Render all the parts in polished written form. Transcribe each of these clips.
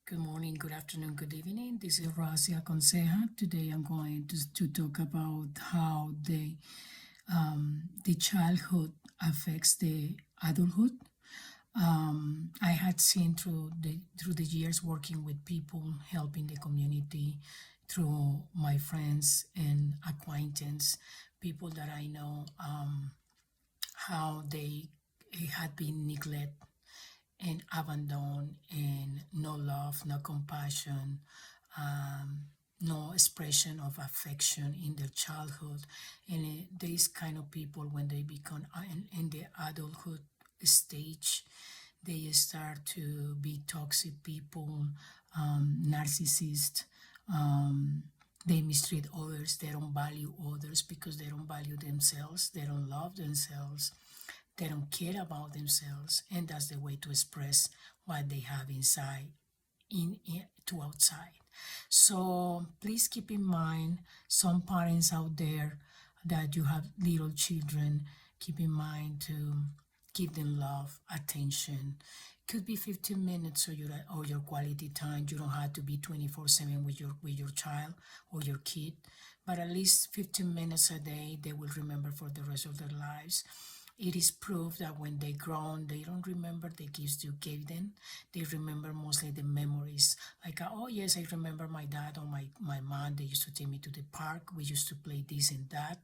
Good morning, good afternoon, good evening. This is Razia Conseja. Today I'm going to talk about how the childhood affects the adulthood. I had seen through the years working with people, helping the community, through my friends and acquaintance, people that I know, how they had been neglected and abandon and no love, no compassion, no expression of affection in their childhood. And these kind of people, when they become in the adulthood stage, they start to be toxic people, narcissists. They mistreat others. They don't value others because they don't value themselves. They don't love themselves. They don't care about themselves, and that's the way to express what they have inside to outside. So please keep in mind, some parents out there that you have little children, keep in mind to give them love, attention. Could be 15 minutes or your quality time. You don't have to be 24/7 with your child or your kid, but at least 15 minutes a day they will remember for the rest of their lives. It is proof that when they grown, they don't remember the gifts you gave them. They remember mostly the memories. Like, oh yes, I remember my dad or my mom. They used to take me to the park. We used to play this and that,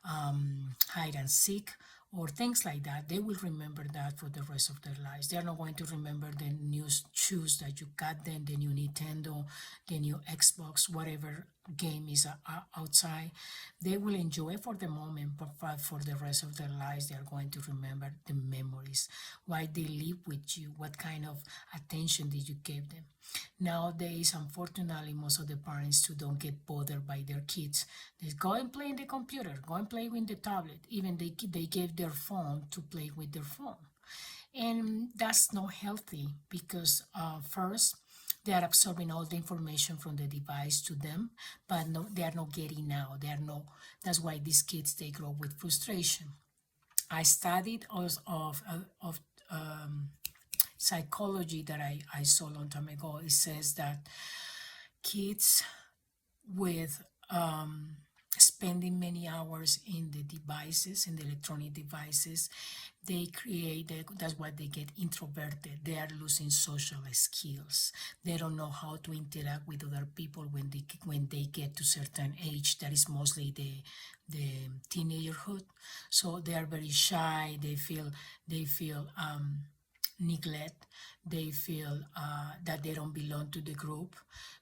hide and seek, or things like that. They will remember that for the rest of their lives. They are not going to remember the new shoes that you got them, the new Nintendo, the new Xbox, whatever game is outside. They will enjoy for the moment, but for the rest of their lives, they are going to remember the memories, why they live with you, what kind of attention did you give them. Nowadays, unfortunately, most of the parents too don't get bothered by their kids. They go and play in the computer, go and play with the tablet. Even they gave their phone to play with their phone. And that's not healthy because first, they are absorbing all the information from the device to them, but no, they are not getting out. They are no. That's why these kids they grow with frustration. I studied of psychology that I saw a long time ago. It says that kids with spending many hours in the devices, in the electronic devices, they create, that's why they get introverted. They are losing social skills. They don't know how to interact with other people when they get to certain age. That is mostly the teenagerhood. So they are very shy. They feel neglect. They feel that they don't belong to the group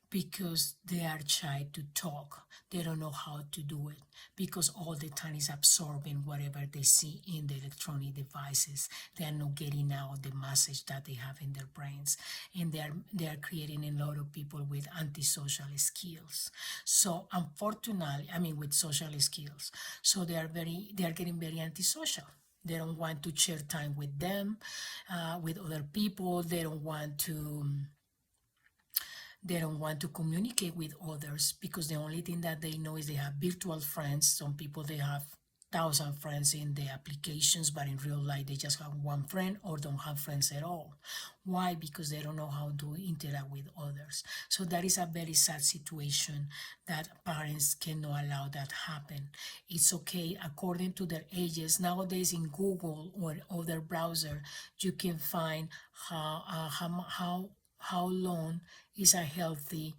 because they are shy to talk. They don't know how to do it because all the time is absorbing whatever they see in the electronic devices. They are not getting out the message that they have in their brains, and they are creating a lot of people with antisocial skills. So unfortunately, I mean with social skills. So they are getting very antisocial. They don't want to share time with them, with other people. They don't want to communicate with others because the only thing that they know is they have virtual friends. Some people they have 1,000 friends in the applications, but in real life they just have one friend or don't have friends at all. Why? Because they don't know how to interact with others. So that is a very sad situation that parents cannot allow that happen. It's okay according to their ages. Nowadays in Google or other browser, you can find how long is a healthy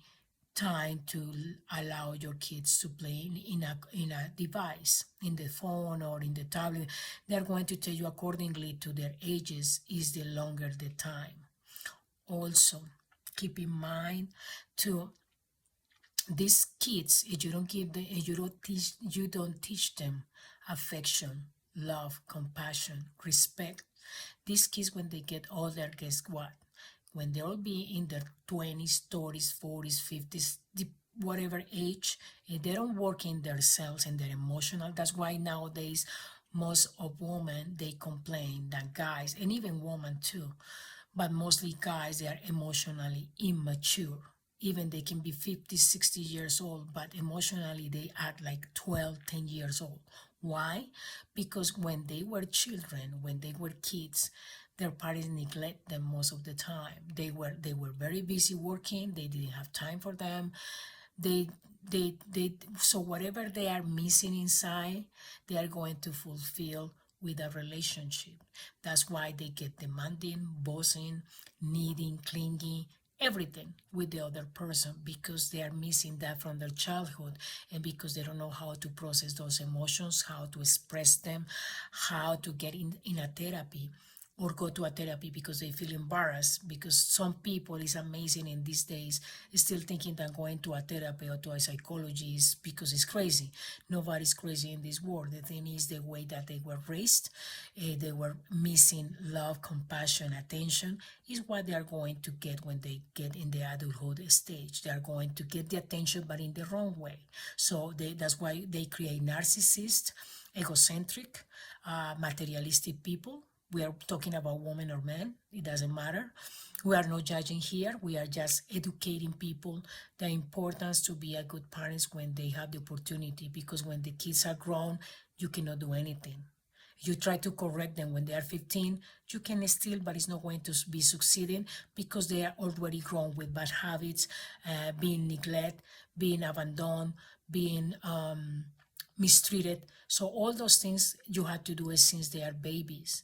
time to allow your kids to play in a device, in the phone or in the tablet. They're going to tell you accordingly to their ages is the longer the time. Also, keep in mind to these kids, if you don't give them, if you don't teach them affection, love, compassion, respect. These kids, when they get older, guess what? When they'll be in their 20s, 30s, 40s, 50s, whatever age, if they don't work in themselves and their emotional. That's why nowadays most of women they complain that guys and even women too, but mostly guys they are emotionally immature. Even they can be 50, 60 years old, but emotionally they act like 12, 10 years old. Why? Because when they were children, when they were kids, their parents neglect them most of the time. They were very busy working. They didn't have time for them. they they so whatever they are missing inside, they are going to fulfill with a relationship. That's why they get demanding, bossing, needing, clinging, everything with the other person, because they are missing that from their childhood, and because they don't know how to process those emotions, how to express them, how to get in a therapy or go to a therapy because they feel embarrassed. Because some people, is amazing in these days, still thinking that going to a therapy or to a psychologist is because it's crazy. Nobody's crazy in this world. The thing is the way that they were raised. They were missing love, compassion, attention, is what they are going to get when they get in the adulthood stage. They are going to get the attention, but in the wrong way. So that's why they create narcissists, egocentric, materialistic people. We are talking about women or men, it doesn't matter. We are not judging here. We are just educating people the importance to be a good parents when they have the opportunity, because when the kids are grown, you cannot do anything. You try to correct them when they are 15, you can still, but it's not going to be succeeding, because they are already grown with bad habits, being neglected, being abandoned, being mistreated. So all those things you have to do it since they are babies.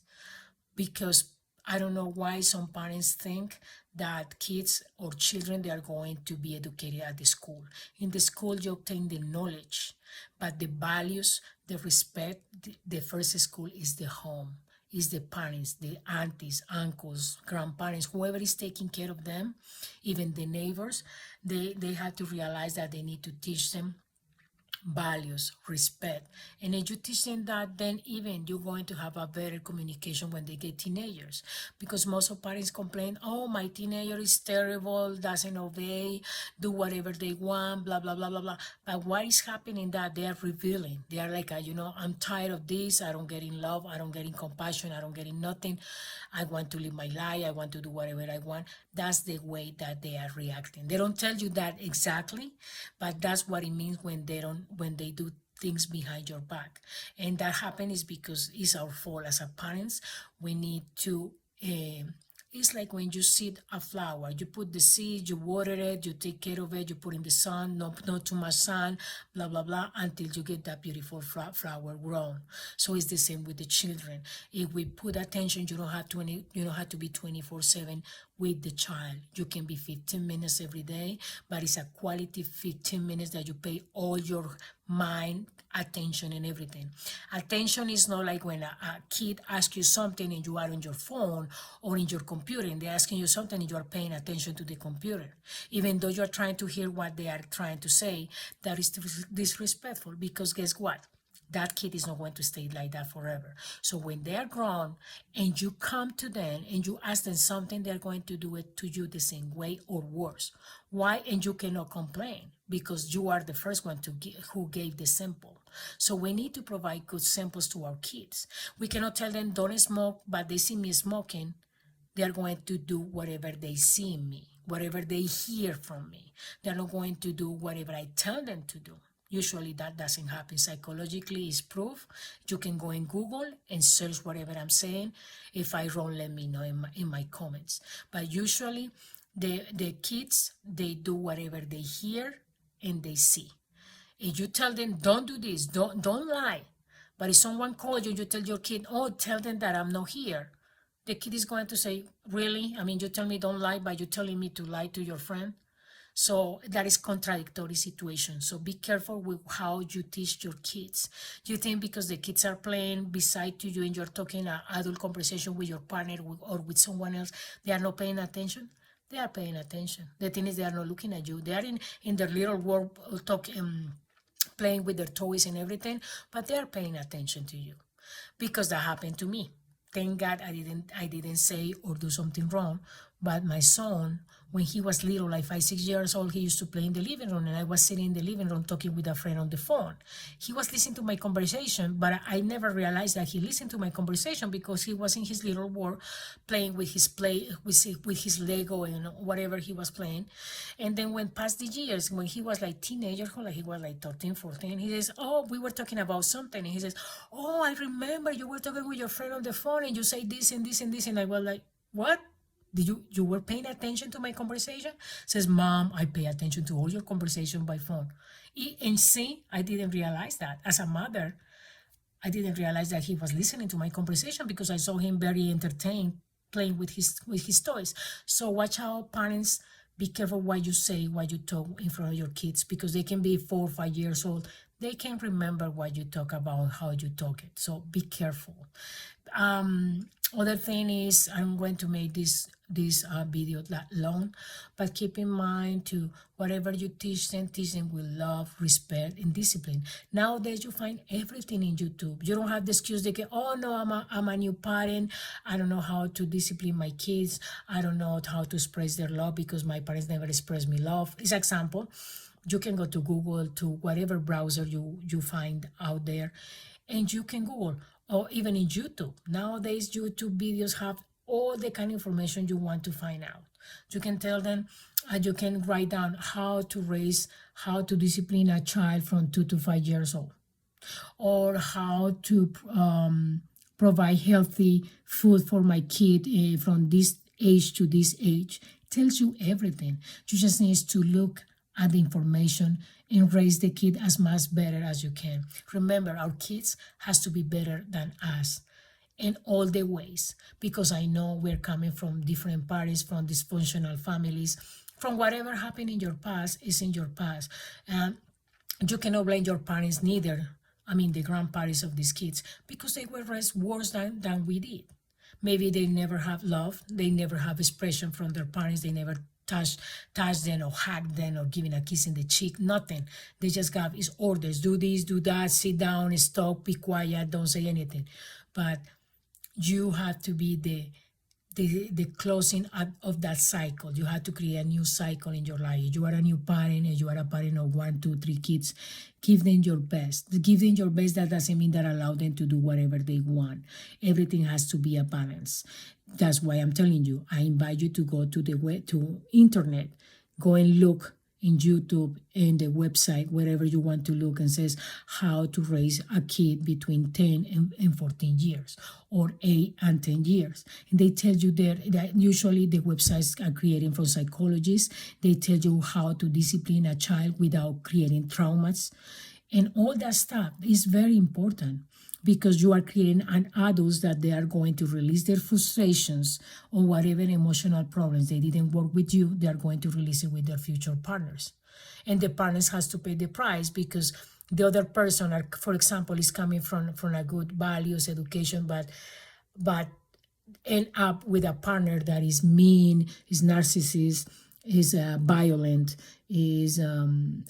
Because I don't know why some parents think that kids or children, they are going to be educated at the school. In the school, you obtain the knowledge, but the values, the respect, the first school is the home, is the parents, the aunties, uncles, grandparents, whoever is taking care of them, even the neighbors. They have to realize that they need to teach them values, respect. And if you teach them that, then even you're going to have a better communication when they get teenagers. Because most of parents complain, oh, my teenager is terrible, doesn't obey, do whatever they want, blah, blah, blah, blah, blah. But what is happening that they are revealing? They are like, I'm tired of this. I don't get in love. I don't get in compassion. I don't get in nothing. I want to live my life. I want to do whatever I want. That's the way that they are reacting. They don't tell you that exactly, but that's what it means when they do things behind your back. And that happens is because it's our fault as a parents. We need to it's like when you seed a flower, you put the seed, you water it, you take care of it, you put in the sun, not too much sun, blah blah blah, until you get that beautiful flower grown. So it's the same with the children. If we put attention, you don't have to be 24/7 with the child. You can be 15 minutes every day, but it's a quality 15 minutes that you pay all your mind, attention, and everything. Attention is not like when a kid asks you something and you are on your phone or in your computer, and they're asking you something and you are paying attention to the computer. Even though you're trying to hear what they are trying to say, that is disrespectful, because guess what? That kid is not going to stay like that forever. So when they are grown and you come to them and you ask them something, they're going to do it to you the same way or worse. Why? And you cannot complain, because you are the first one who gave the sample. So we need to provide good samples to our kids. We cannot tell them don't smoke, but they see me smoking. They're going to do whatever they see in me, whatever they hear from me. They're not going to do whatever I tell them to do. Usually that doesn't happen. Psychologically, it's proof. You can go in Google and search whatever I'm saying. If I wrong, let me know in my comments. But usually the kids, they do whatever they hear and they see. If you tell them, don't do this, don't lie. But if someone calls you, you tell your kid, oh, tell them that I'm not here. The kid is going to say, really? I mean, you tell me don't lie, but you're telling me to lie to your friend? So that is contradictory situation. So be careful with how you teach your kids. You think because the kids are playing beside to you and you're talking an adult conversation with your partner or with someone else, they are not paying attention? They are paying attention. The thing is, they are not looking at you. They are in their little world talking, playing with their toys and everything, but they are paying attention to you. Because that happened to me. Thank God I didn't say or do something wrong, But my son, when he was little, like 5, 6 years old, he used to play in the living room, and I was sitting in the living room talking with a friend on the phone. He was listening to my conversation, but I never realized that he listened to my conversation because he was in his little world playing with with his Lego and whatever he was playing. And then when past the years, when he was like teenager, like he was like 13, 14, he says, oh, we were talking about something. And he says, oh, I remember you were talking with your friend on the phone and you say this and this and this. And I was like, what? Did you were paying attention to my conversation? Says, Mom, I pay attention to all your conversation by phone. And see, I didn't realize that. As a mother, I didn't realize that he was listening to my conversation because I saw him very entertained playing with his toys. So watch out, parents. Be careful what you say, what you talk in front of your kids, because they can be 4 or 5 years old. They can remember what you talk about, how you talk it. So be careful. Other thing is, I'm going to make this video that long, but keep in mind to whatever you teach them with love, respect, and discipline. Nowadays, you find everything in YouTube. You don't have the excuse they get, oh no, I'm a new parent. I don't know how to discipline my kids. I don't know how to express their love because my parents never expressed me love. As an example, you can go to Google, to whatever browser you find out there, and you can Google, or even in YouTube. Nowadays, YouTube videos have all the kind of information you want to find out. You can tell them, you can write down how to discipline a child from 2 to 5 years old, or how to provide healthy food for my kid from this age to this age. It tells you everything. You just need to look at the information and raise the kid as much better as you can. Remember, our kids has to be better than us in all the ways, because I know we're coming from different parties, from dysfunctional families, from whatever happened in your past is in your past. You cannot blame your parents neither, I mean the grandparents of these kids, because they were raised worse than we did. Maybe they never have love, they never have expression from their parents, they never touch them or hug them or giving a kiss in the cheek, nothing. They just got his orders, do this, do that, sit down, stop, be quiet, don't say anything. But you have to be the closing of that cycle. You have to create a new cycle in your life. You are a new parent and you are a parent of 1, 2, 3 kids. Give them your best. Give them your best. That doesn't mean that allow them to do whatever they want. Everything has to be a balance. That's why I'm telling you, I invite you to go to the web, to internet, go and look in YouTube and the website, wherever you want to look, and says how to raise a kid between 10 and 14 years, or 8 and 10 years. And they tell you there that usually the websites are created from psychologists. They tell you how to discipline a child without creating traumas. And all that stuff is very important, because you are creating an adults that they are going to release their frustrations or whatever emotional problems they didn't work with you, they are going to release it with their future partners. And the partners has to pay the price, because the other person, for example, is coming from a good values, education, but end up with a partner that is mean, is narcissist, is violent, is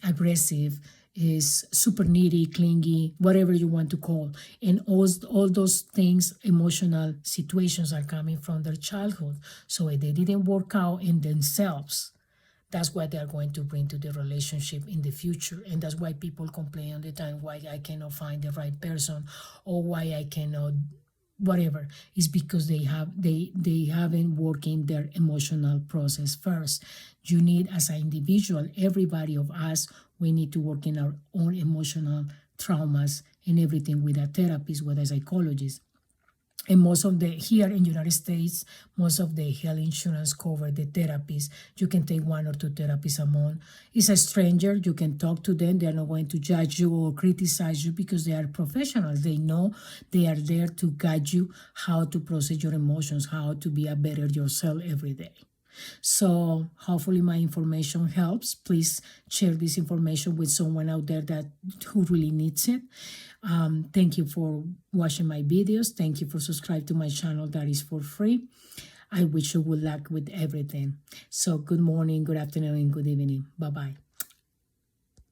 aggressive, is super needy, clingy, whatever you want to call. And all those things, emotional situations, are coming from their childhood. So if they didn't work out in themselves, that's what they're going to bring to the relationship in the future. And that's why people complain all the time, why I cannot find the right person, or why I cannot whatever. Is because they haven't working their emotional process first. You need, as an individual, everybody of us, we need to work in our own emotional traumas and everything with a therapist, with a psychologist. And most of here in the United States, most of the health insurance cover the therapists. You can take 1 or 2 therapists a month. It's a stranger, you can talk to them. They're not going to judge you or criticize you, because they are professionals. They know they are there to guide you how to process your emotions, how to be a better yourself every day. So hopefully my information helps. Please share this information with someone out there who really needs it. Thank you for watching my videos. Thank you for subscribing to my channel that is for free. I wish you good luck with everything. So good morning, good afternoon, and good evening. Bye-bye.